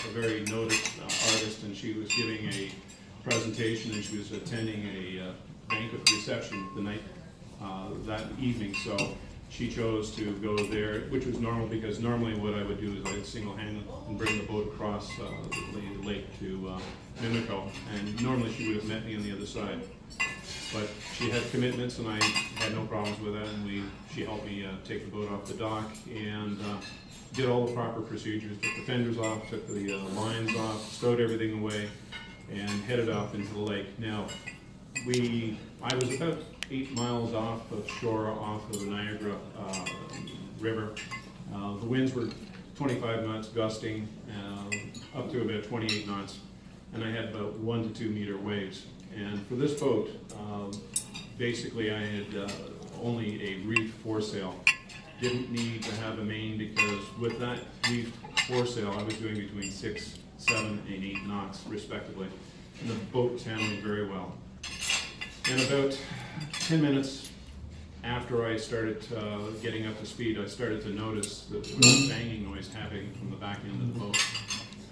a very noted artist, and she was giving a presentation, and she was attending a banquet reception the night that evening. So she chose to go there, which was normal, because normally what I would do is I'd single-handed and bring the boat across the lake to Mimico, and normally she would have met me on the other side. But she had commitments, and I had no problems with that, and she helped me take the boat off the dock, and did all the proper procedures, took the fenders off, took the lines off, stowed everything away, and headed off into the lake. Now, I was about 8 miles off of shore, off of the Niagara River. The winds were 25 knots gusting, up to about 28 knots, and I had about 1 to 2 meter waves. And for this boat, basically I had only a reef foresail. Didn't need to have a main, because with that reef foresail I was doing between 6, 7, and 8 knots respectively. And the boat was handling very well. And about 10 minutes after I started getting up to speed, I started to notice the banging noise happening from the back end of the boat.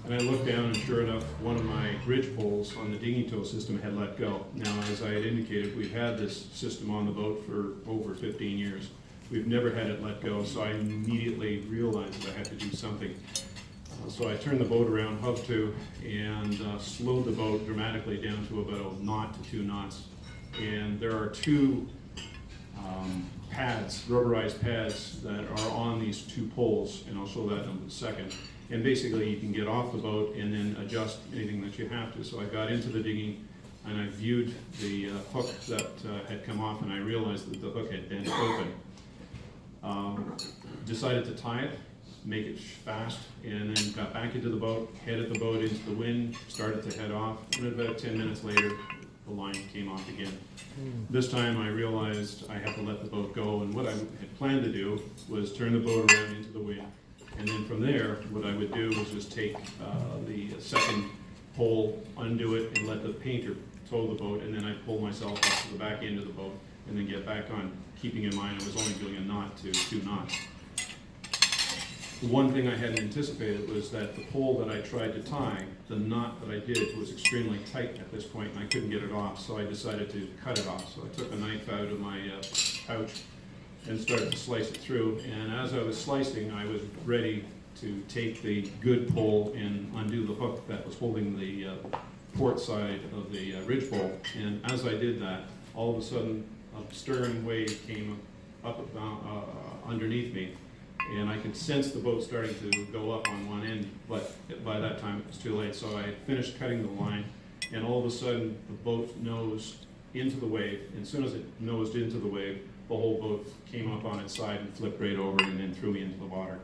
And I looked down, and sure enough, one of my ridge poles on the dinghy tow system had let go. Now, as I had indicated, we've had this system on the boat for over 15 years. We've never had it let go, so I immediately realized that I had to do something. So I turned the boat around, hove to, and slowed the boat dramatically down to about 1 knot to 2 knots. And there are 2 pads, rubberized pads, that are on these 2 poles, and I'll show that in a second. And basically you can get off the boat and then adjust anything that you have to. So I got into the dinghy, and I viewed the hook that had come off, and I realized that the hook had been open. Decided to tie it, make it fast, and then got back into the boat, headed the boat into the wind, started to head off, and about 10 minutes later the line came off again. This time I realized I had to let the boat go, and what I had planned to do was turn the boat around into the wind. And then from there, what I would do was just take the second pole, undo it, and let the painter tow the boat, and then I'd pull myself up to the back end of the boat, and then get back on, keeping in mind I was only doing 1 knot to 2 knots. The one thing I hadn't anticipated was that the pole that I tried to tie, the knot that I did was extremely tight at this point, and I couldn't get it off, so I decided to cut it off. So I took a knife out of my pouch and started to slice it through, and as I was slicing, I was ready to take the good pole and undo the hook that was holding the port side of the ridge pole. And as I did that, all of a sudden a stern wave came up underneath me, and I could sense the boat starting to go up on one end, but by that time it was too late. So I finished cutting the line, and all of a sudden the boat nosed into the wave, and as soon as it nosed into the wave, the whole boat came up on its side and flipped right over, and then threw me into the water.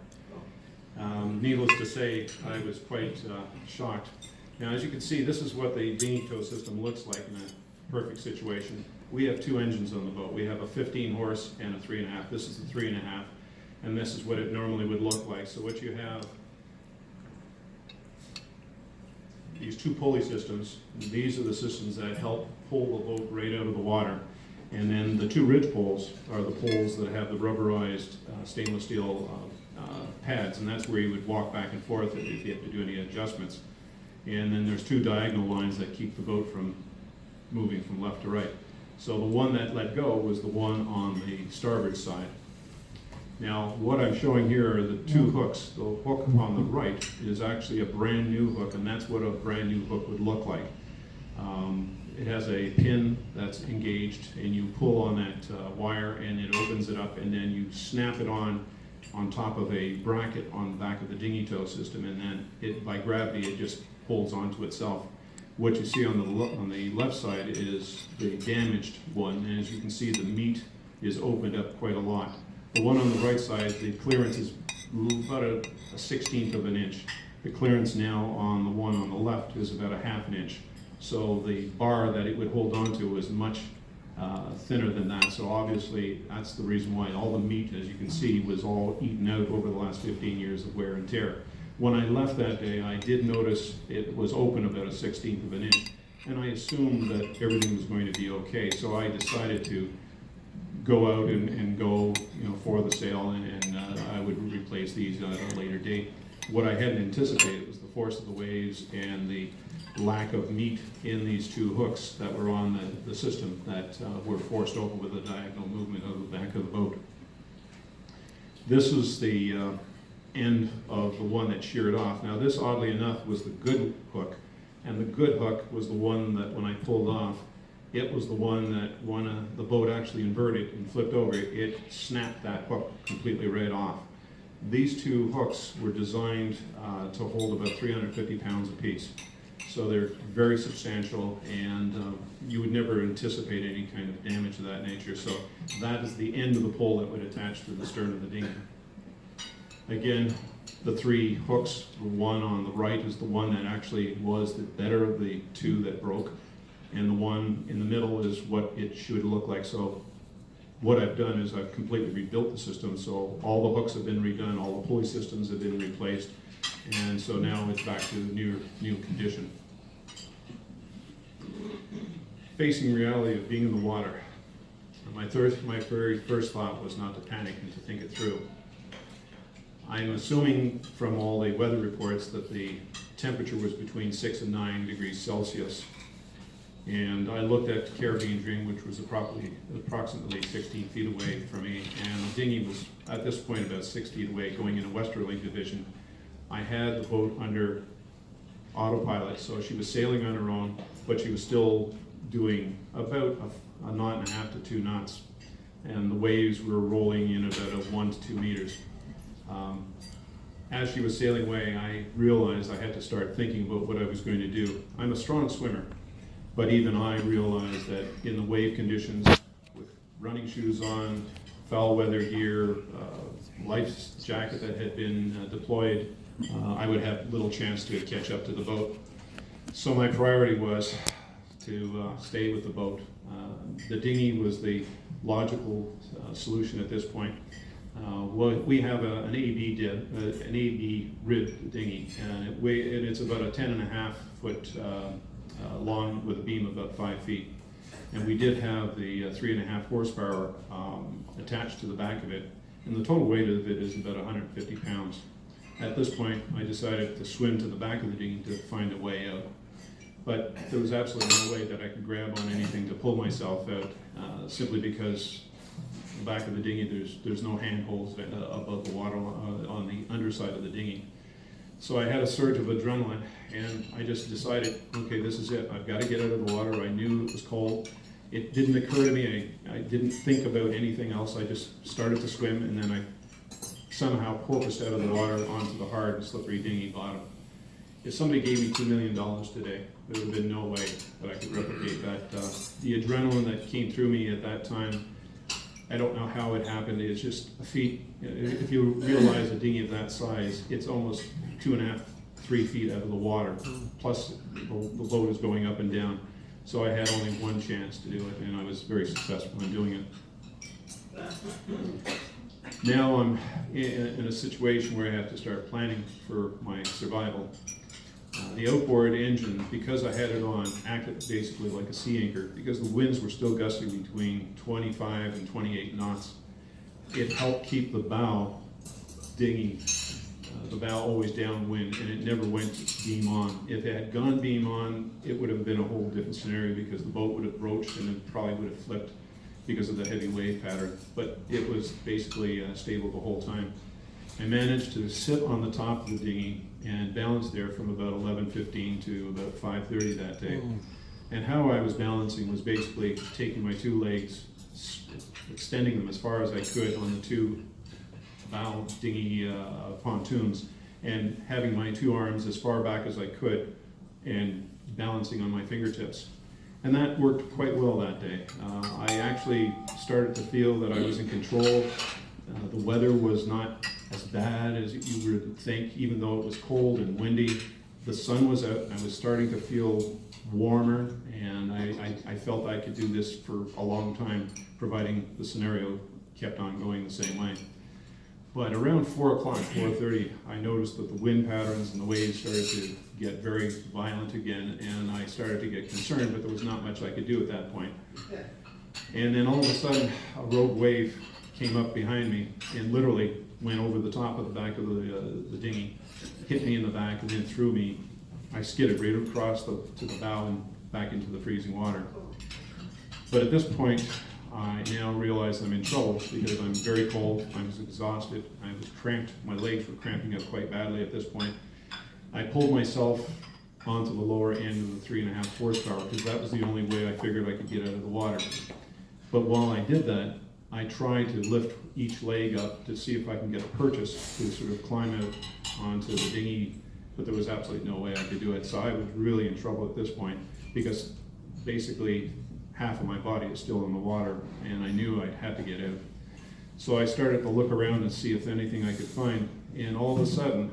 Needless to say, I was quite shocked. Now, as you can see, this is what the dinghy tow system looks like in a perfect situation. We have 2 engines on the boat. We have a 15 horse and a 3.5. This is the 3.5, and this is what it normally would look like. So what you have, these 2 pulley systems. These are the systems that help pull the boat right out of the water. And then the 2 ridge poles are the poles that have the rubberized stainless steel pads, and that's where you would walk back and forth if you have to do any adjustments. And then there's 2 diagonal lines that keep the boat from moving from left to right. So the one that let go was the one on the starboard side. Now, what I'm showing here are the 2 hooks. The hook on the right is actually a brand new hook, and that's what a brand new hook would look like. It has a pin that's engaged, and you pull on that wire, and it opens it up, and then you snap it on top of a bracket on the back of the dinghy tow system, and then by gravity it just holds onto itself. What you see on the left side is the damaged one, and as you can see, the meat is opened up quite a lot. The one on the right side, the clearance is about a 1/16 of an inch. The clearance now on the one on the left is about a 1/2 inch. So the bar that it would hold onto is much thinner than that. So obviously that's the reason why all the meat, as you can see, was all eaten out over the last 15 years of wear and tear. When I left that day, I did notice it was open about a 1/16 of an inch, and I assumed that everything was going to be okay. So I decided to go out and go, for the sale, and I would replace these at a later date. what I hadn't anticipated was the force of the waves and the lack of meat in these two hooks that were on the system that were forced over with the diagonal movement of the back of the boat. This is the end of the one that sheared off. Now this, oddly enough, was the good hook, and the good hook was the one that when I pulled off, it was the one that when the boat actually inverted and flipped over, it snapped that hook completely right off. These two hooks were designed to hold about 350 pounds apiece. So they're very substantial, and you would never anticipate any kind of damage of that nature. So that is the end of the pole that would attach to the stern of the dinghy. Again, the three hooks, the one on the right is the one that actually was the better of the two that broke, and the one in the middle is what it should look like. So what I've done is I've completely rebuilt the system, so all the hooks have been redone, all the pulley systems have been replaced, and so now it's back to the new condition. Facing reality of being in the water. My very first thought was not to panic and to think it through. I'm assuming from all the weather reports that the temperature was between 6 and 9 degrees Celsius. And I looked at the Caribbean Dream, which was approximately 16 feet away from me, and the dinghy was at this point about 6 feet away going in a westerly division. I had the boat under autopilot, so she was sailing on her own, but she was still doing about a knot and a half to 2 knots, and the waves were rolling in about 1 to 2 meters. As she was sailing away, I realized I had to start thinking about what I was going to do. I'm a strong swimmer, but even I realized that in the wave conditions, with running shoes on, foul weather gear, life jacket that had been deployed, I would have little chance to catch up to the boat. So my priority was to stay with the boat. The dinghy was the logical solution at this point. We have an AB rib dinghy, and it's about a 10.5 foot long with a beam of about 5 feet. And we did have the 3.5 horsepower attached to the back of it, and the total weight of it is about 150 pounds. At this point, I decided to swim to the back of the dinghy to find a way out. But there was absolutely no way that I could grab on anything to pull myself out, simply because the back of the dinghy, there's no handholds above the water on the underside of the dinghy. So I had a surge of adrenaline, and I just decided, okay, this is it. I've got to get out of the water. I knew it was cold. It didn't occur to me. I didn't think about anything else. I just started to swim, and then I somehow porpoised out of the water onto the hard and slippery dinghy bottom. If somebody gave me $2 million today, there would have been no way that I could replicate that. The adrenaline that came through me at that time, I don't know how it happened. It's just a feat. If you realize a dinghy of that size, it's almost 2.5, 3 feet out of the water. Plus, the boat is going up and down. So I had only one chance to do it, and I was very successful in doing it. Now I'm in a situation where I have to start planning for my survival. The outboard engine, because I had it on, acted basically like a sea anchor, because the winds were still gusting between 25 and 28 knots. It helped keep the bow dinghy, the bow always downwind, and it never went beam on. If it had gone beam on, it would have been a whole different scenario, because the boat would have broached and it probably would have flipped because of the heavy wave pattern. But it was basically stable the whole time. I managed to sit on the top of the dinghy and balance there from about 11:15 to about 5:30 that day. And how I was balancing was basically taking my two legs, extending them as far as I could on the two bow dinghy pontoons, and having my two arms as far back as I could and balancing on my fingertips. And that worked quite well that day. I actually started to feel that I was in control. The weather was not as bad as you would think, even though it was cold and windy. The sun was out, and I was starting to feel warmer, and I felt I could do this for a long time, providing the scenario kept on going the same way. But around 4 o'clock, 4:30, I noticed that the wind patterns and the waves started to get very violent again, and I started to get concerned, but there was not much I could do at that point. And then all of a sudden, a rogue wave came up behind me and literally went over the top of the back of the dinghy. hit me in the back and then threw me. I skidded right across to the bow and back into the freezing water. But at this point, I now realize I'm in trouble because I'm very cold, I was exhausted, I was cramped, my legs were cramping up quite badly at this point. I pulled myself onto the lower end of the 3.5 horsepower because that was the only way I figured I could get out of the water. But while I did that, I tried to lift each leg up to see if I can get a purchase to sort of climb out onto the dinghy, but there was absolutely no way I could do it. So I was really in trouble at this point because basically half of my body is still in the water and I knew I had to get out. So I started to look around and see if anything I could find, and all of a sudden,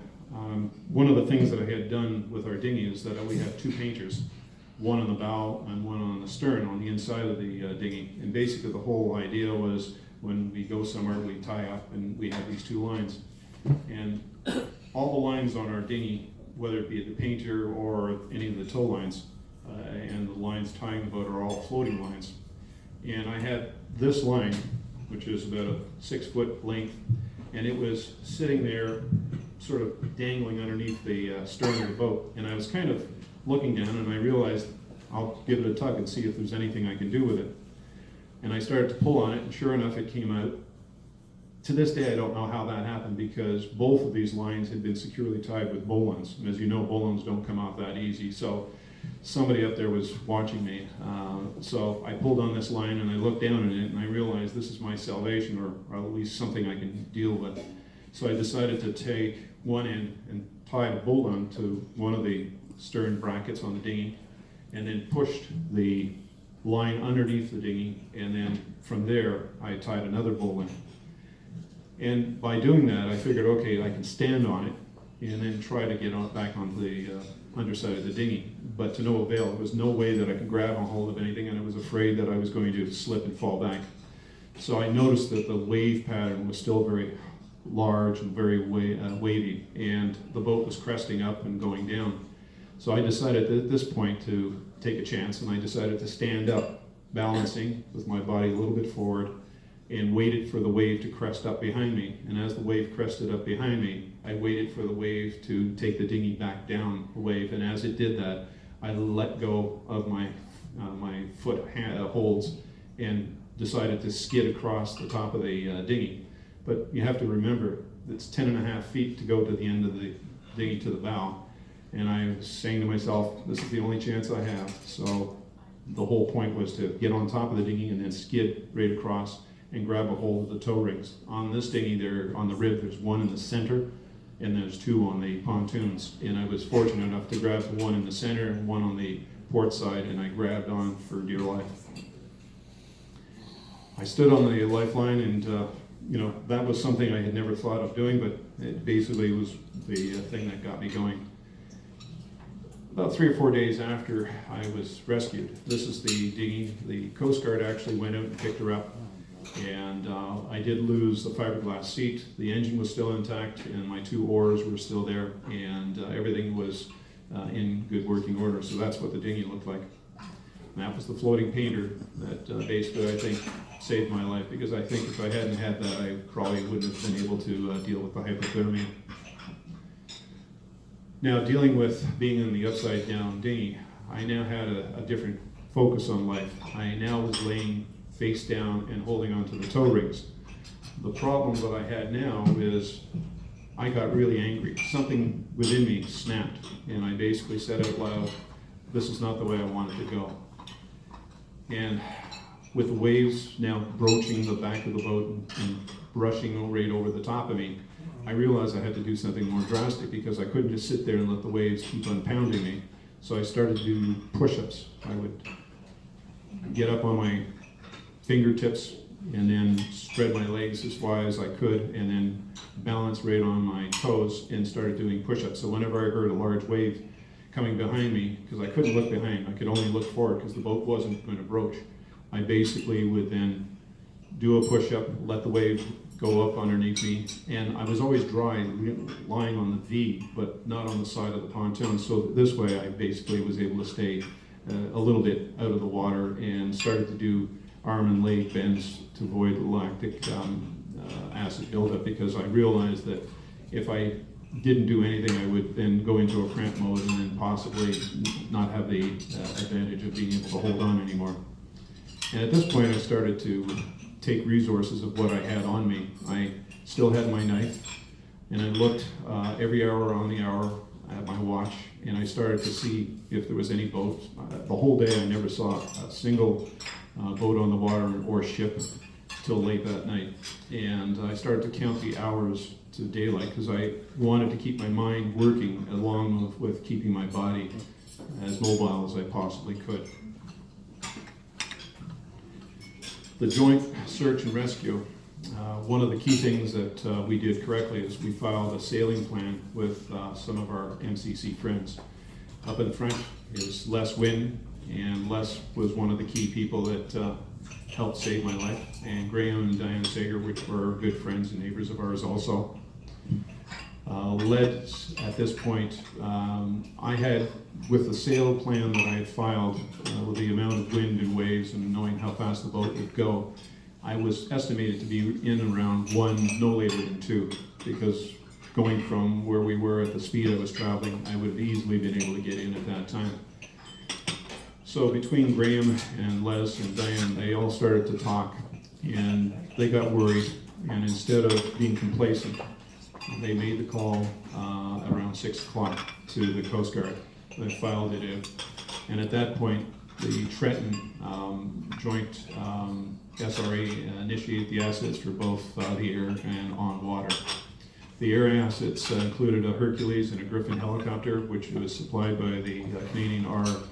one of the things that I had done with our dinghy is that we have 2 painters, one on the bow and one on the stern on the inside of the dinghy. And basically the whole idea was when we go somewhere, we tie up and we have these 2 lines. And all the lines on our dinghy, whether it be the painter or any of the tow lines, and the lines tying the boat are all floating lines. And I had this line, which is about a 6-foot length, and it was sitting there sort of dangling underneath the stern of the boat. And I was kind of looking down and I realized I'll give it a tug and see if there's anything I can do with it. And I started to pull on it, and sure enough it came out. To this day I don't know how that happened because both of these lines had been securely tied with bowlines. And as you know, bowlines don't come off that easy. So somebody up there was watching me. So I pulled on this line and I looked down at it and I realized this is my salvation, or at least something I can deal with. So I decided to take one end and tie the bowline to one of the stern brackets on the dinghy, and then pushed the line underneath the dinghy, and then from there I tied another bowline. And by doing that I figured, okay, I can stand on it and then try to get back onto the underside of the dinghy, but to no avail. There was no way that I could grab a hold of anything, and I was afraid that I was going to slip and fall back. So I noticed that the wave pattern was still very large and very wavy, and the boat was cresting up and going down. So I decided at this point to take a chance, and I decided to stand up, balancing with my body a little bit forward, and waited for the wave to crest up behind me. And as the wave crested up behind me, I waited for the wave to take the dinghy back down the wave, and as it did that, I let go of my foot holds and decided to skid across the top of the dinghy. But you have to remember, it's 10.5 feet to go to the end of the dinghy to the bow. And I was saying to myself, this is the only chance I have. So the whole point was to get on top of the dinghy and then skid right across and grab a hold of the tow rings. On this dinghy, on the rib, there's one in the center and there's 2 on the pontoons. And I was fortunate enough to grab the one in the center and one on the port side, and I grabbed on for dear life. I stood on the lifeline, and that was something I had never thought of doing, but it basically was the thing that got me going. About 3 or 4 days after I was rescued, this is the dinghy. The Coast Guard actually went out and picked her up, and I did lose the fiberglass seat. The engine was still intact, and my 2 oars were still there, and everything was in good working order. So that's what the dinghy looked like. And that was the floating painter that basically I think saved my life, because I think if I hadn't had that, I probably wouldn't have been able to deal with the hypothermia. Now, dealing with being in the upside down dinghy, I now had a different focus on life. I now was laying face down and holding onto the tow rings. The problem that I had now is I got really angry. Something within me snapped, and I basically said out loud, this is not the way I wanted to go. And with the waves now broaching the back of the boat and brushing right over the top of me, I realized I had to do something more drastic, because I couldn't just sit there and let the waves keep on pounding me. So I started to do push-ups. I would get up on my fingertips and then spread my legs as wide as I could, and then balance right on my toes and started doing push-ups. So whenever I heard a large wave coming behind me, because I couldn't look behind, I could only look forward because the boat wasn't going to broach, I basically would then do a push-up, let the wave go up underneath me, and I was always dry, lying on the V, but not on the side of the pontoon. So this way I basically was able to stay a little bit out of the water, and started to do arm and leg bends to avoid lactic acid buildup, because I realized that if I didn't do anything, I would then go into a cramp mode and then possibly not have the advantage of being able to hold on anymore. And at this point, I started to take resources of what I had on me. I still had my knife, and I looked every hour on the hour at my watch, and I started to see if there was any boats. The whole day, I never saw a single boat on the water or ship till late that night. And I started to count the hours to daylight because I wanted to keep my mind working along with keeping my body as mobile as I possibly could. The joint search and rescue, one of the key things that we did correctly is we filed a sailing plan with some of our MCC friends. Up in front is Les Wynn, and Les was one of the key people that helped save my life, and Graham and Diane Sager, which were good friends and neighbors of ours also. Led at this point, I had, with the sail plan that I had filed, with the amount of wind and waves and knowing how fast the boat would go, I was estimated to be in around 1, no later than 2, because going from where we were at the speed I was traveling, I would have easily been able to get in at that time. So between Graham and Les and Diane, they all started to talk, and they got worried, and instead of being complacent, they made the call around 6 o'clock to the Coast Guard. They filed it in, and at that point, the Trenton joint SRA initiated the assets for both the air and on water. The air assets included a Hercules and a Griffin helicopter, which was supplied by the Canadian RAF,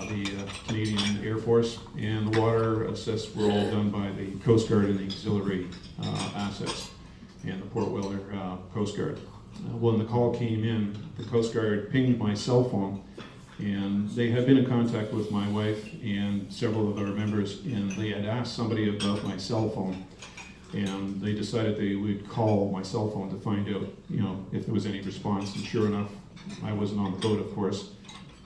the Canadian Air Force, and the water assists were all done by the Coast Guard and the auxiliary assets and the Port Weller Coast Guard. When the call came in, the Coast Guard pinged my cell phone, and they had been in contact with my wife and several of our members, and they had asked somebody about my cell phone, and they decided they would call my cell phone to find out, if there was any response. And sure enough, I wasn't on the boat, of course.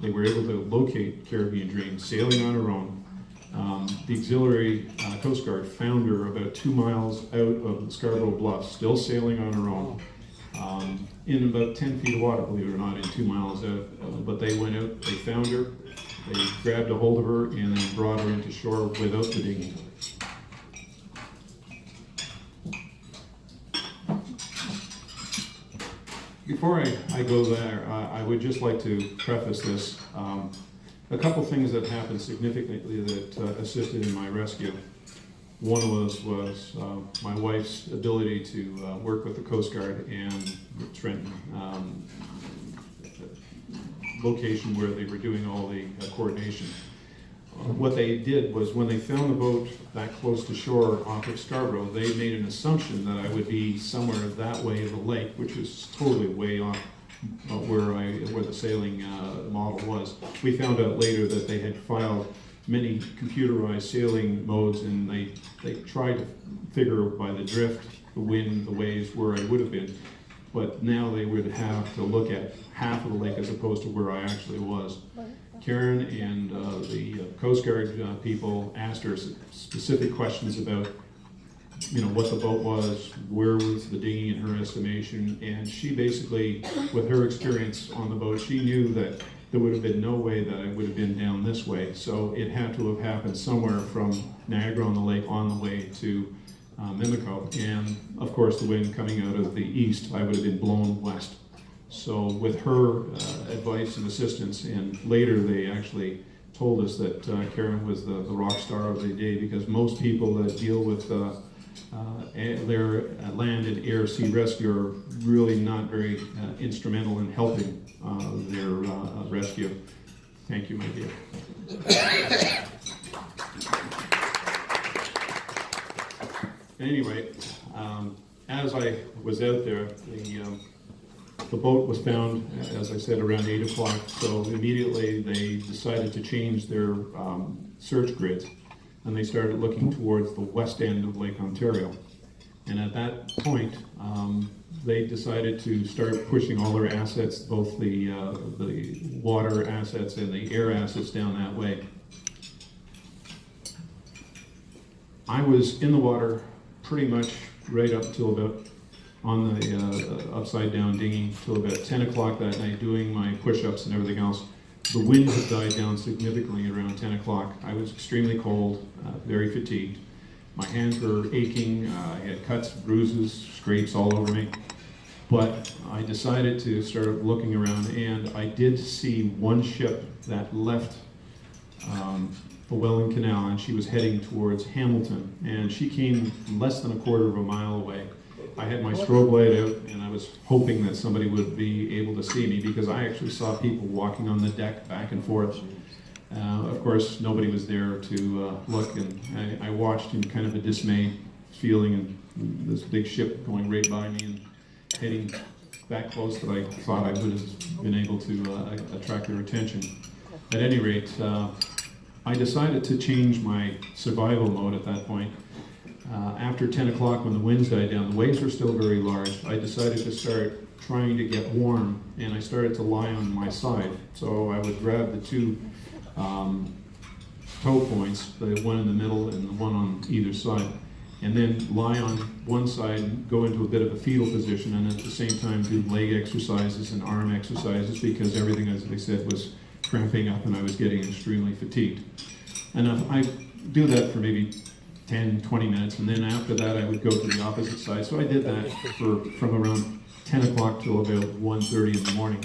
They were able to locate Caribbean Dream sailing on her own. The auxiliary Coast Guard found her about 2 miles out of the Scarborough Bluffs, still sailing on her own, in about 10 feet of water, believe it or not, in 2 miles out. But they went out, they found her, they grabbed a hold of her, and then brought her into shore without the dinghy. Before I go there, I would just like to preface this. A couple things that happened significantly that assisted in my rescue. One was my wife's ability to work with the Coast Guard and Trenton location where they were doing all the coordination. What they did was when they found the boat that close to shore off of Scarborough, they made an assumption that I would be somewhere that way of the lake, which was totally way off where the sailing model was. We found out later that they had filed many computerized sailing modes, and they tried to figure by the drift, the wind, the waves, where I would have been. But now they would have to look at half of the lake as opposed to where I actually was. Karen and the Coast Guard people asked her specific questions about, what the boat was, where was the dinghy in her estimation, and she basically, with her experience on the boat, she knew that there would have been no way that I would have been down this way. So it had to have happened somewhere from Niagara-on-the-Lake on the way to Mimico. And of course, the wind coming out of the east, I would have been blown west. So with her advice and assistance, and later they actually told us that Karen was the rock star of the day, because most people that deal with their land and air sea rescue are really not very instrumental in helping their rescue. Thank you, my dear. Anyway, as I was out there, the boat was found, as I said, around 8 o'clock, so immediately they decided to change their search grids, and they started looking towards the west end of Lake Ontario. And at that point, they decided to start pushing all their assets, both the water assets and the air assets, down that way. I was in the water pretty much right up till about on the upside down dinghy till about 10 o'clock that night doing my push-ups and everything else. The wind had died down significantly around 10 o'clock. I was extremely cold, very fatigued. My hands were aching, I had cuts, bruises, scrapes all over me. But I decided to start looking around, and I did see one ship that left the Welland Canal, and she was heading towards Hamilton, and she came less than a quarter of a mile away. I had my strobe light out, and I was hoping that somebody would be able to see me, because I actually saw people walking on the deck back and forth. Of course, nobody was there to look, and I watched in kind of a dismayed feeling, and this big ship going right by me and heading that close that I thought I would have been able to attract their attention. At any rate, I decided to change my survival mode at that point. After 10 o'clock, when the winds died down, the waves were still very large. I decided to start trying to get warm, and I started to lie on my side. So I would grab the two toe points, the one in the middle and the one on either side, and then lie on one side and go into a bit of a fetal position, and at the same time do leg exercises and arm exercises, because everything, as I said, was cramping up and I was getting extremely fatigued. And I do that for maybe 10, 20 minutes, and then after that I would go to the opposite side. So I did that from around 10 o'clock till about 1:30 in the morning.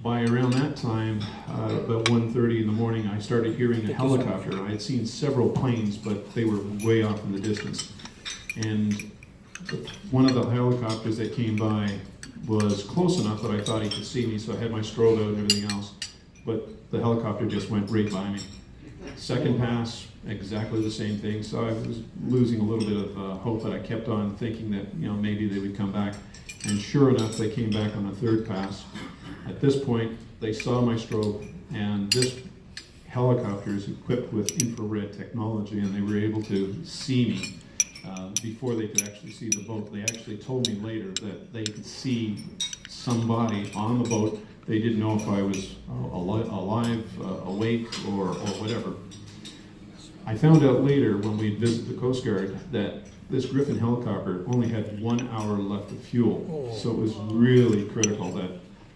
By around that time, about 1:30 in the morning, I started hearing a helicopter. I had seen several planes, but they were way off in the distance. And one of the helicopters that came by was close enough that I thought he could see me, so I had my strobe out and everything else. But the helicopter just went right by me. Second pass, exactly the same thing. So I was losing a little bit of hope, but I kept on thinking that maybe they would come back. And sure enough, they came back on the third pass. At this point, they saw my strobe, and this helicopter is equipped with infrared technology, and they were able to see me before they could actually see the boat. They actually told me later that they could see somebody on the boat. They didn't know if I was alive, awake, or whatever. I found out later when we visited the Coast Guard that this Griffin helicopter only had 1 hour left of fuel. So it was really critical that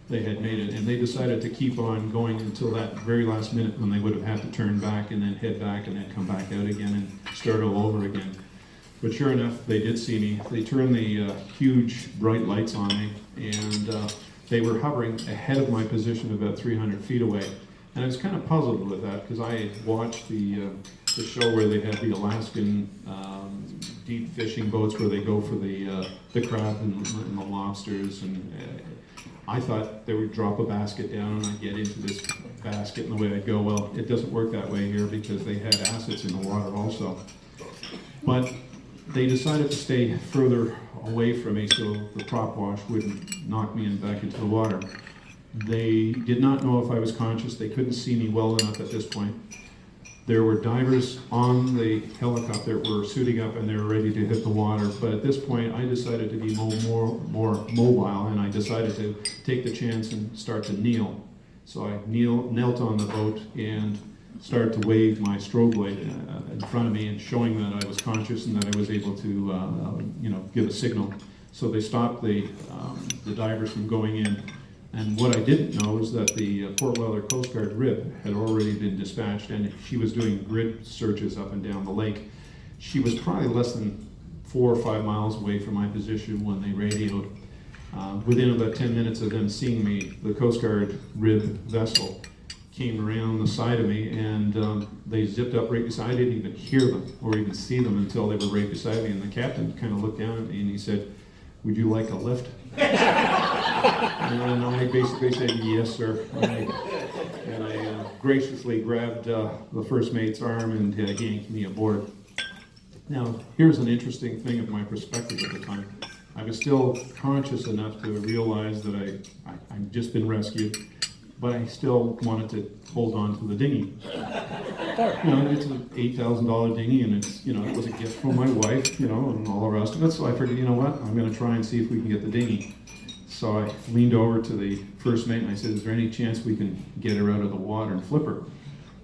they had made it, and they decided to keep on going until that very last minute when they would have had to turn back and then head back and then come back out again and start all over again. But sure enough, they did see me. They turned the huge bright lights on me, and they were hovering ahead of my position about 300 feet away. And I was kind of puzzled with that, because I had watched the show where they had the Alaskan deep fishing boats where they go for the crab and the lobsters, and I thought they would drop a basket down and I'd get into this basket, and the way I'd go. Well, it doesn't work that way here, because they had assets in the water also. But they decided to stay further away from me so the prop wash wouldn't knock me back into the water. They did not know if I was conscious. They couldn't see me well enough at this point. There were divers on the helicopter that were suiting up, and they were ready to hit the water. But at this point, I decided to be more mobile, and I decided to take the chance and start to kneel. So I knelt on the boat and started to wave my strobe light in front of me, and showing that I was conscious and that I was able to, give a signal. So they stopped the divers from going in. And what I didn't know is that the Port Weller Coast Guard rib had already been dispatched, and she was doing grid searches up and down the lake. She was probably less than 4 or 5 miles away from my position when they radioed. Within about 10 minutes of them seeing me, the Coast Guard rib vessel came around the side of me, and they zipped up right beside. I didn't even hear them or even see them until they were right beside me, and the captain kind of looked down at me and he said, "Would you like a lift?" And I basically said, "Yes, sir." And I graciously grabbed the first mate's arm and yanked me aboard. Now, here's an interesting thing of my perspective at the time. I was still conscious enough to realize that I'd just been rescued, but I still wanted to hold on to the dinghy. It's an $8,000 dinghy, and it's, it was a gift from my wife, and all the rest of it. So I figured, I'm going to try and see if we can get the dinghy. So I leaned over to the first mate and I said, "Is there any chance we can get her out of the water and flip her?"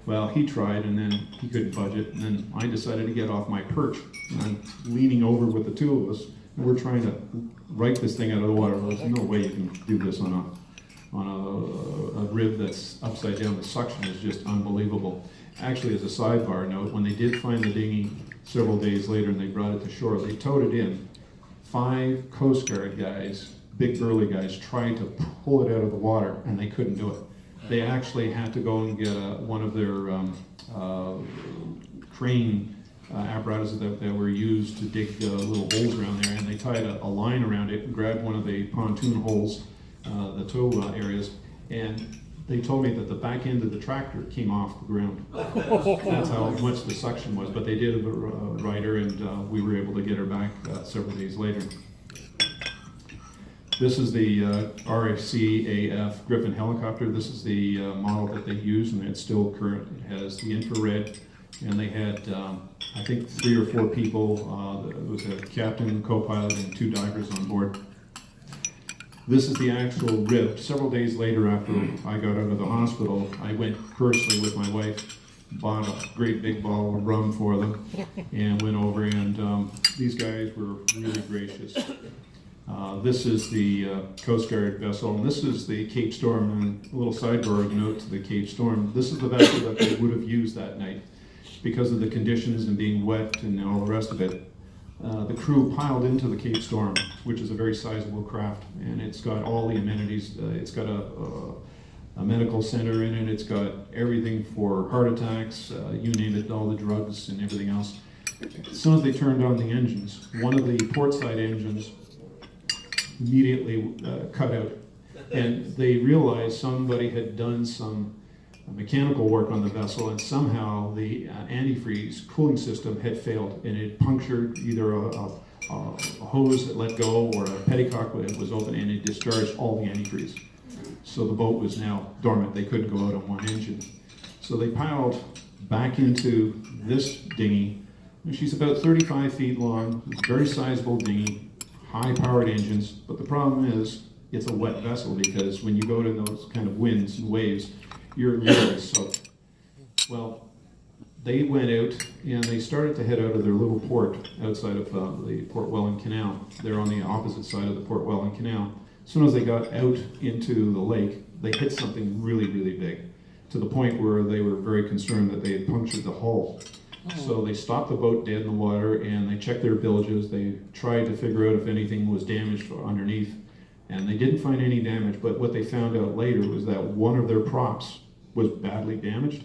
Well, he tried, and then he couldn't budge it, and then I decided to get off my perch. And I'm leaning over with the two of us, and we're trying to right this thing out of the water. There's no way you can do this on a rib that's upside down. The suction is just unbelievable. Actually, as a sidebar note, when they did find the dinghy several days later and they brought it to shore, they towed it in. 5 Coast Guard guys, big burly guys, tried to pull it out of the water and they couldn't do it. They actually had to go and get one of their crane apparatuses that were used to dig little holes around there, and they tied a line around it and grabbed one of the pontoon holes, the tow areas, and they told me that the back end of the tractor came off the ground. That's how much the suction was, but they did right her, and we were able to get her back several days later. This is the RFCAF Griffin helicopter. This is the model that they use, and it's still current. It has the infrared, and they had, I think, 3 or 4 people. It was a captain, co-pilot, and 2 divers on board. This is the actual rib. Several days later, after I got out of the hospital, I went personally with my wife, bought a great big bottle of rum for them, and went over, and these guys were really gracious. This is the Coast Guard vessel, and this is the Cape Storm. And a little sidebar note to the Cape Storm. This is the vessel that they would have used that night because of the conditions and being wet and all the rest of it. The crew piled into the Cape Storm, which is a very sizable craft, and it's got all the amenities. It's got a medical center in it. It's got everything for heart attacks, you name it, all the drugs and everything else. As soon as they turned on the engines, one of the port side engines immediately cut out, and they realized somebody had done some mechanical work on the vessel, and somehow the antifreeze cooling system had failed, and it punctured either a hose that let go or a petticock that was open, and it discharged all the antifreeze. So the boat was now dormant. They couldn't go out on one engine. So they piled back into this dinghy. She's about 35 feet long, very sizable dinghy, high-powered engines, but the problem is it's a wet vessel because when you go to those kind of winds and waves, you're literally soaked. Well, they went out and they started to head out of their little port outside of the Port Welland Canal. They're on the opposite side of the Port Welland Canal. As soon as they got out into the lake, they hit something really, really big, to the point where they were very concerned that they had punctured the hull. So they stopped the boat dead in the water and they checked their bilges. They tried to figure out if anything was damaged underneath, and they didn't find any damage, but what they found out later was that one of their props was badly damaged.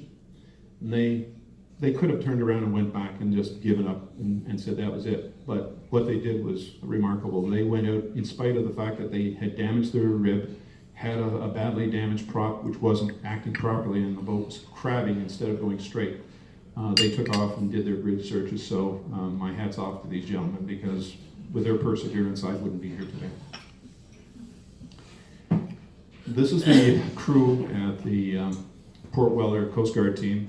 And they could have turned around and went back and just given up and said that was it. But what they did was remarkable. They went out in spite of the fact that they had damaged their rib, had a badly damaged prop which wasn't acting properly, and the boat was crabbing instead of going straight. They took off and did their bridge searches, so my hat's off to these gentlemen, because with their perseverance I wouldn't be here today. This is the crew at the Port Weller Coast Guard team.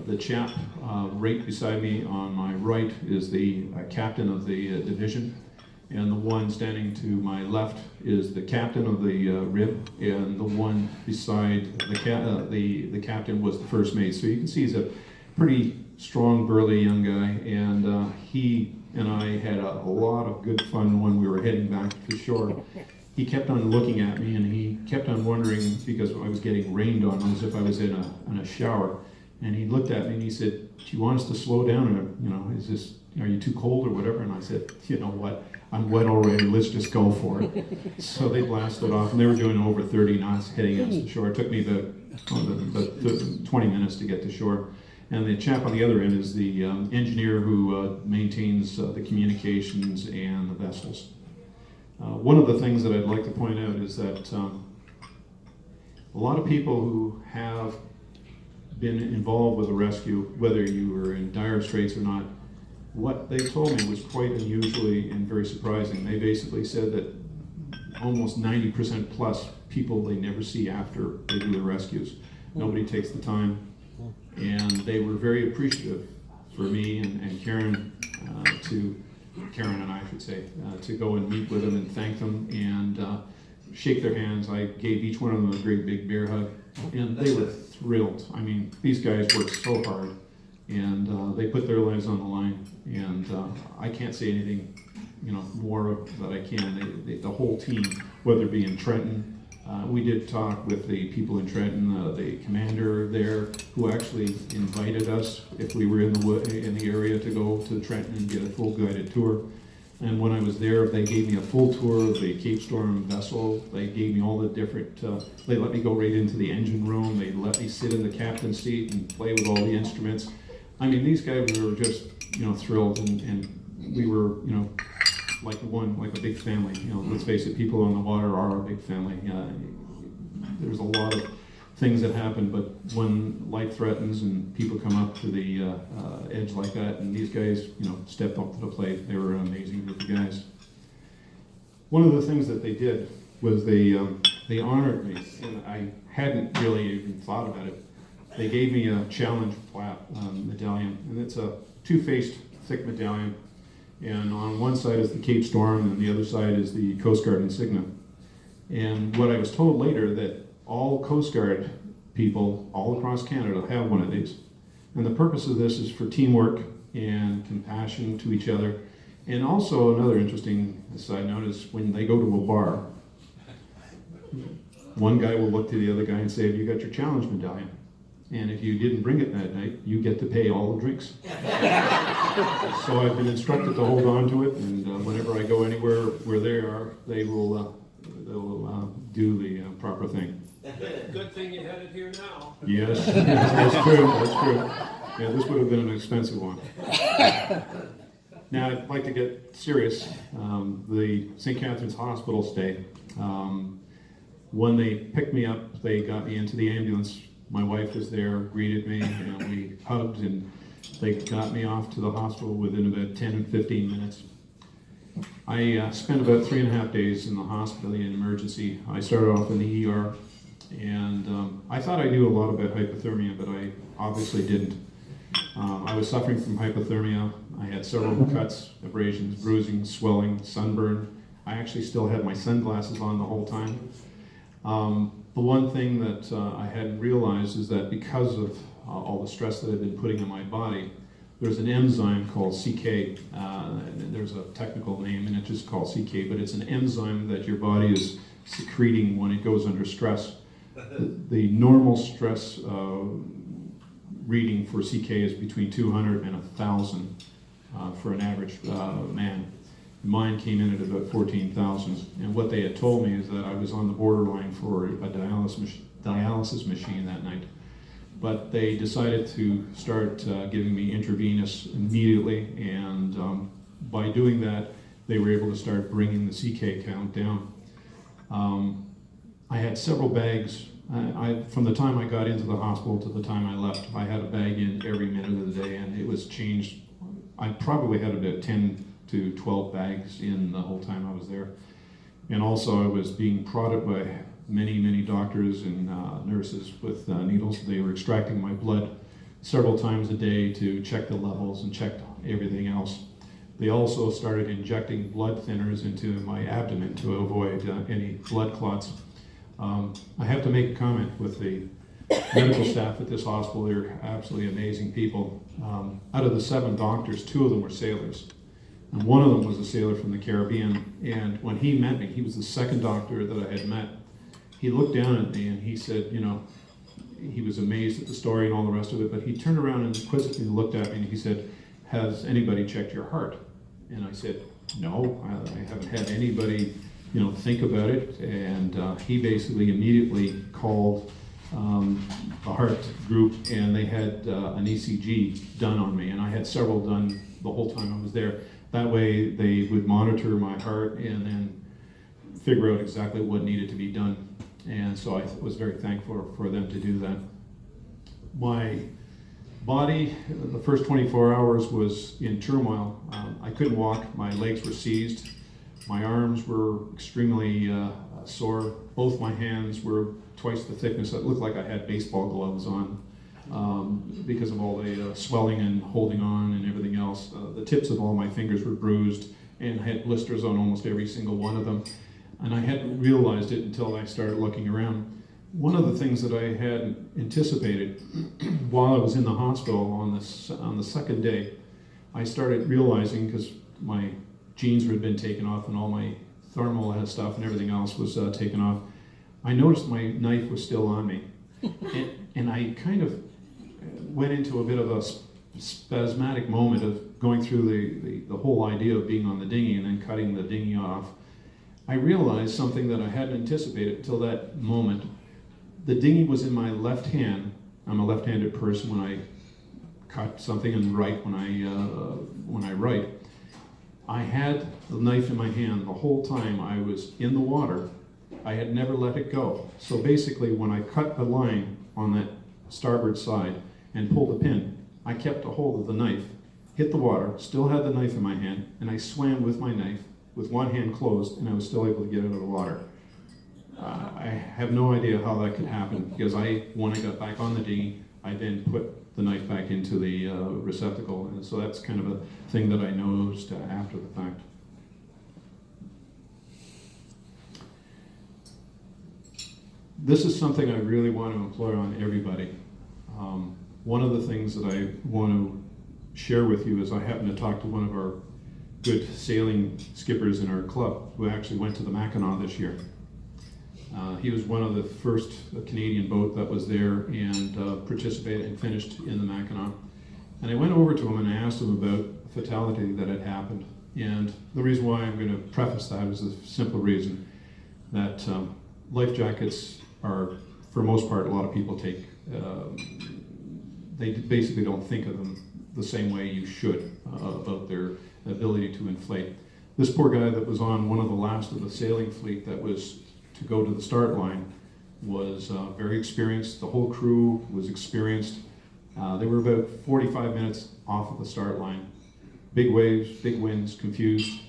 The chap right beside me on my right is the captain of the division, and the one standing to my left is the captain of the rib, and the one beside the captain was the first mate. So you can see he's a pretty strong, burly young guy, and he and I had a lot of good fun when we were heading back to shore. He kept on looking at me, and he kept on wondering, because I was getting rained on as if I was in a shower, and he looked at me and he said, "Do you want us to slow down, or are you too cold or whatever?" And I said, "You know what, I'm wet already, let's just go for it." So they blasted off, and they were doing over 30 knots heading us to shore. It took me about 20 minutes to get to shore. And the chap on the other end is the engineer who maintains the communications and the vessels. One of the things that I'd like to point out is that a lot of people who have been involved with a rescue, whether you were in dire straits or not, what they told me was quite unusually and very surprising. They basically said that almost 90% plus people they never see after they do the rescues. Nobody takes the time. And they were very appreciative for me and Karen, Karen and I should say, to go and meet with them and thank them and shake their hands. I gave each one of them a great big bear hug, and they were thrilled. I mean, these guys worked so hard, and they put their lives on the line, and I can't say anything more that I can. The whole team, whether it be in Trenton. We did talk with the people in Trenton, the commander there, who actually invited us if we were in the area to go to Trenton and get a full guided tour. And when I was there, they gave me a full tour of the Cape Storm vessel. They gave me all the different, they let me go right into the engine room. They let me sit in the captain's seat and play with all the instruments. I mean, these guys were just, thrilled, and we were, like a big family. Let's face it, people on the water are a big family. There's a lot of things that happen, but when life threatens and people come up to the edge like that, and these guys, stepped up to the plate. They were an amazing group of guys. One of the things that they did was they honored me, and I hadn't really even thought about it. They gave me a challenge medallion, and it's a two-faced thick medallion. And on one side is the Cape Storm, and the other side is the Coast Guard insignia. And what I was told later, that all Coast Guard people all across Canada have one of these. And the purpose of this is for teamwork and compassion to each other. And also another interesting side note is when they go to a bar, one guy will look to the other guy and say, "Have you got your challenge medallion?" And if you didn't bring it that night, you get to pay all the drinks. So I've been instructed to hold on to it, and whenever I go anywhere where they are, they'll do the proper thing. Good thing you had it here now. Yes, that's true. That's true. Yeah, this would have been an expensive one. Now I'd like to get serious. The St. Catharines Hospital stay. When they picked me up, they got me into the ambulance. My wife was there, greeted me, and we hugged, and they got me off to the hospital within about 10 and 15 minutes. I spent about 3.5 days in the hospital in emergency. I started off in the ER, and I thought I knew a lot about hypothermia, but I obviously didn't. I was suffering from hypothermia. I had several cuts, abrasions, bruising, swelling, sunburn. I actually still had my sunglasses on the whole time. The one thing that I hadn't realized is that because of all the stress that I've been putting on my body, there's an enzyme called CK. There's a technical name, and it's just called CK, but it's an enzyme that your body is secreting when it goes under stress. The normal stress reading for CK is between 200 and 1,000 for an average man. Mine came in at about 14,000, and what they had told me is that I was on the borderline for a dialysis machine that night. But they decided to start giving me intravenous immediately, and by doing that, they were able to start bringing the CK count down. I had several bags. From the time I got into the hospital to the time I left, I had a bag in every minute of the day, and it was changed. I probably had about 10 to 12 bags in the whole time I was there. And also I was being prodded by many doctors and nurses with needles. They were extracting my blood several times a day to check the levels and check everything else. They also started injecting blood thinners into my abdomen to avoid any blood clots. I have to make a comment with the medical staff at this hospital. They're absolutely amazing people. Out of the 7 doctors, 2 of them were sailors. And one of them was a sailor from the Caribbean, and when he met me, he was the second doctor that I had met. He looked down at me and he said, he was amazed at the story and all the rest of it, but he turned around and quizzically looked at me and he said, "Has anybody checked your heart?" And I said, "No, I haven't had anybody, think about it." And he basically immediately called the heart group, and they had an ECG done on me, and I had several done the whole time I was there. That way they would monitor my heart and then figure out exactly what needed to be done. And so I was very thankful for them to do that. My body, the first 24 hours was in turmoil. I couldn't walk, my legs were seized, my arms were extremely sore, both my hands were twice the thickness. It looked like I had baseball gloves on. Because of all the swelling and holding on and everything else. The tips of all my fingers were bruised, and I had blisters on almost every single one of them. And I hadn't realized it until I started looking around. One of the things that I had anticipated while I was in the hospital on the second day, I started realizing, because my jeans had been taken off and all my thermal stuff and everything else was taken off, I noticed my knife was still on me. And I kind of went into a bit of a spasmodic moment of going through the whole idea of being on the dinghy and then cutting the dinghy off. I realized something that I hadn't anticipated until that moment. The dinghy was in my left hand. I'm a left-handed person when I cut something and write when I write. I had the knife in my hand the whole time I was in the water. I had never let it go. So basically, when I cut the line on that starboard side and pulled the pin, I kept a hold of the knife, hit the water, still had the knife in my hand, and I swam with my knife with one hand closed, and I was still able to get out of the water. I have no idea how that could happen, because when I got back on the dinghy, I then put the knife back into the receptacle, and so that's kind of a thing that I noticed after the fact. This is something I really want to employ on everybody. One of the things that I want to share with you is I happened to talk to one of our good sailing skippers in our club who actually went to the Mackinac this year. He was one of the first Canadian boat that was there and participated and finished in the Mackinac. And I went over to him and I asked him about a fatality that had happened. And the reason why I'm going to preface that is the simple reason that life jackets are, for the most part, a lot of people take, they basically don't think of them the same way you should about their ability to inflate. This poor guy that was on one of the last of the sailing fleet that was to go to the start line was very experienced. The whole crew was experienced. They were about 45 minutes off of the start line. Big waves, big winds, confused.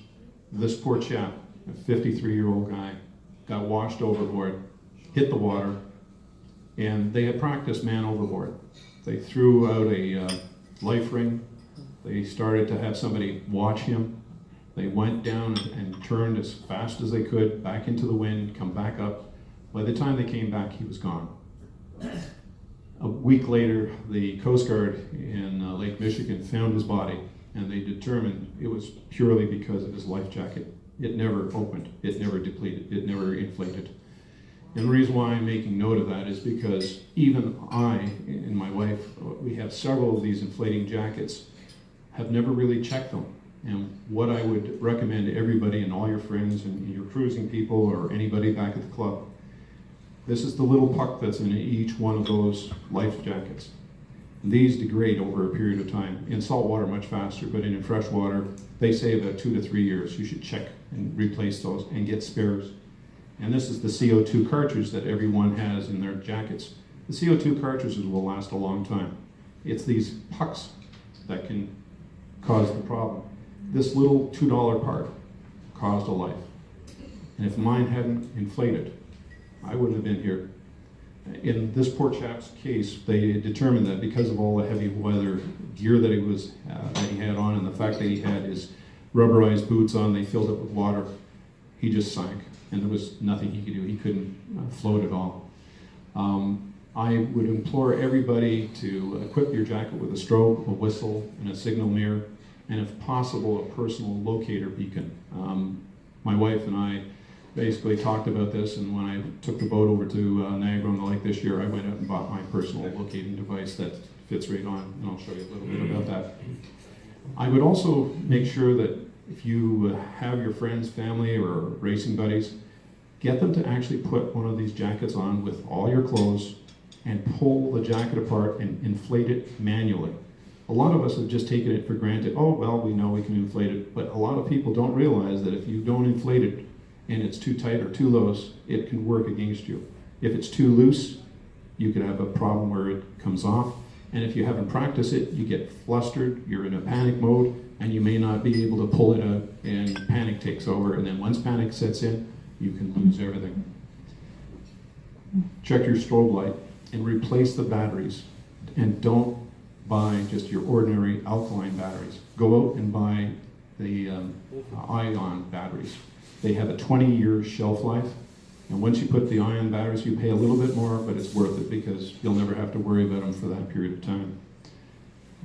This poor chap, a 53-year-old guy, got washed overboard, hit the water, and they had practiced man overboard. They threw out a life ring. They started to have somebody watch him. They went down and turned as fast as they could, back into the wind, come back up. By the time they came back, he was gone. A week later, the Coast Guard in Lake Michigan found his body, and they determined it was purely because of his life jacket. It never opened, it never depleted, it never inflated. And the reason why I'm making note of that is because even I and my wife, we have several of these inflating jackets, have never really checked them. And what I would recommend to everybody and all your friends and your cruising people or anybody back at the club, this is the little puck that's in each one of those life jackets. And these degrade over a period of time. In salt water much faster, but in fresh water, they say about 2 to 3 years. You should check and replace those and get spares. And this is the CO2 cartridge that everyone has in their jackets. The CO2 cartridges will last a long time. It's these pucks that can cause the problem. This little $2 part caused a life. And if mine hadn't inflated, I wouldn't have been here. In this poor chap's case, they determined that because of all the heavy weather gear that he had on and the fact that he had his rubberized boots on, they filled it with water, he just sank. And there was nothing he could do. He couldn't float at all. I would implore everybody to equip your jacket with a strobe, a whistle, and a signal mirror, and if possible, a personal locator beacon. My wife and I basically talked about this, and when I took the boat over to Niagara on the Lake this year, I went out and bought my personal locating device that fits right on, and I'll show you a little bit about that. I would also make sure that if you have your friends, family, or racing buddies, get them to actually put one of these jackets on with all your clothes and pull the jacket apart and inflate it manually. A lot of us have just taken it for granted. Oh, well, we know we can inflate it, but a lot of people don't realize that if you don't inflate it and it's too tight or too loose, it can work against you. If it's too loose, you could have a problem where it comes off. And if you haven't practiced it, you get flustered, you're in a panic mode, and you may not be able to pull it out, and panic takes over. And then once panic sets in, you can lose everything. Check your strobe light and replace the batteries. And don't buy just your ordinary alkaline batteries. Go out and buy the ion batteries. They have a 20-year shelf life. And once you put the ion batteries, you pay a little bit more, but it's worth it because you'll never have to worry about them for that period of time.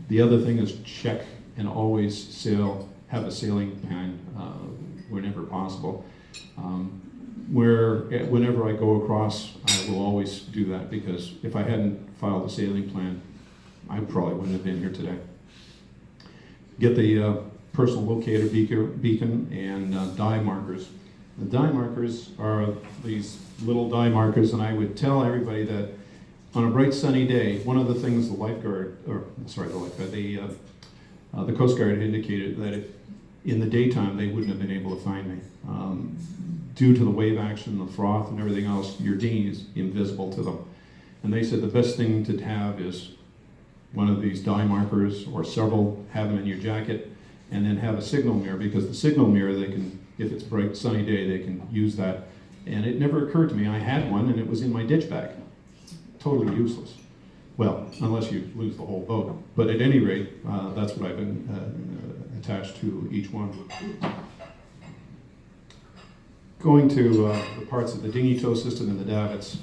The other thing is check and always sail have a sailing plan whenever possible. Whenever I go across, I will always do that, because if I hadn't filed a sailing plan, I probably wouldn't have been here today. Get the personal locator beacon and die markers. The die markers are these little die markers, and I would tell everybody that on a bright sunny day, one of the things the Coast Guard indicated that if in the daytime they wouldn't have been able to find me. Due to the wave action, the froth and everything else, your dinghy is invisible to them. And they said the best thing to have is one of these die markers, or several, have them in your jacket, and then have a signal mirror, because the signal mirror, they can, if it's a bright sunny day, they can use that. And it never occurred to me, I had one and it was in my ditch bag. Totally useless. Well, unless you lose the whole boat. But at any rate, that's what I've been attached to each one. Going to the parts of the dinghy tow system and the davits,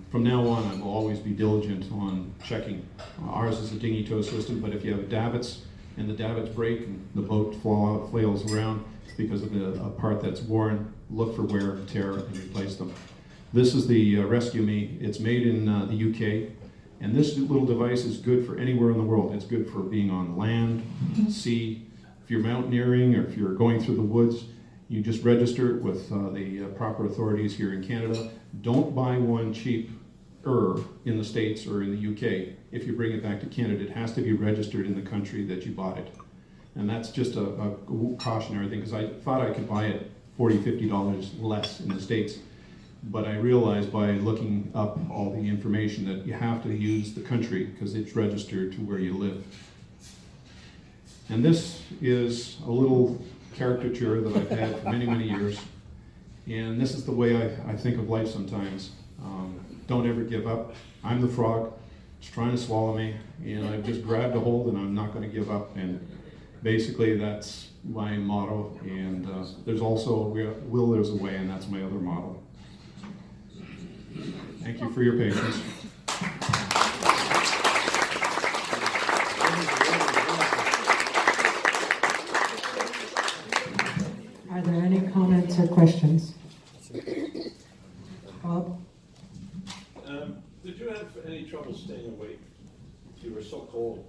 from now on I will always be diligent on checking. Ours is a dinghy tow system, but if you have davits and the davits break and the boat flails around because of a part that's worn, look for wear and tear and replace them. This is the Rescue Me. It's made in the UK, and this little device is good for anywhere in the world. It's good for being on land, sea. If you're mountaineering or if you're going through the woods, you just register it with the proper authorities here in Canada. Don't buy one cheaper in the States or in the UK. If you bring it back to Canada, it has to be registered in the country that you bought it. And that's just a cautionary thing, because I thought I could buy it $40, $50 less in the States. But I realized by looking up all the information that you have to use the country because it's registered to where you live. And this is a little caricature that I've had for many, many years. And this is the way I think of life sometimes. Don't ever give up. I'm the frog. It's trying to swallow me. And I've just grabbed a hold and I'm not going to give up. And basically that's my motto. And there's also will there's a way, and that's my other motto. Thank you for your patience. Are there any comments or questions? Bob? Did you have any trouble staying awake? You were so cold.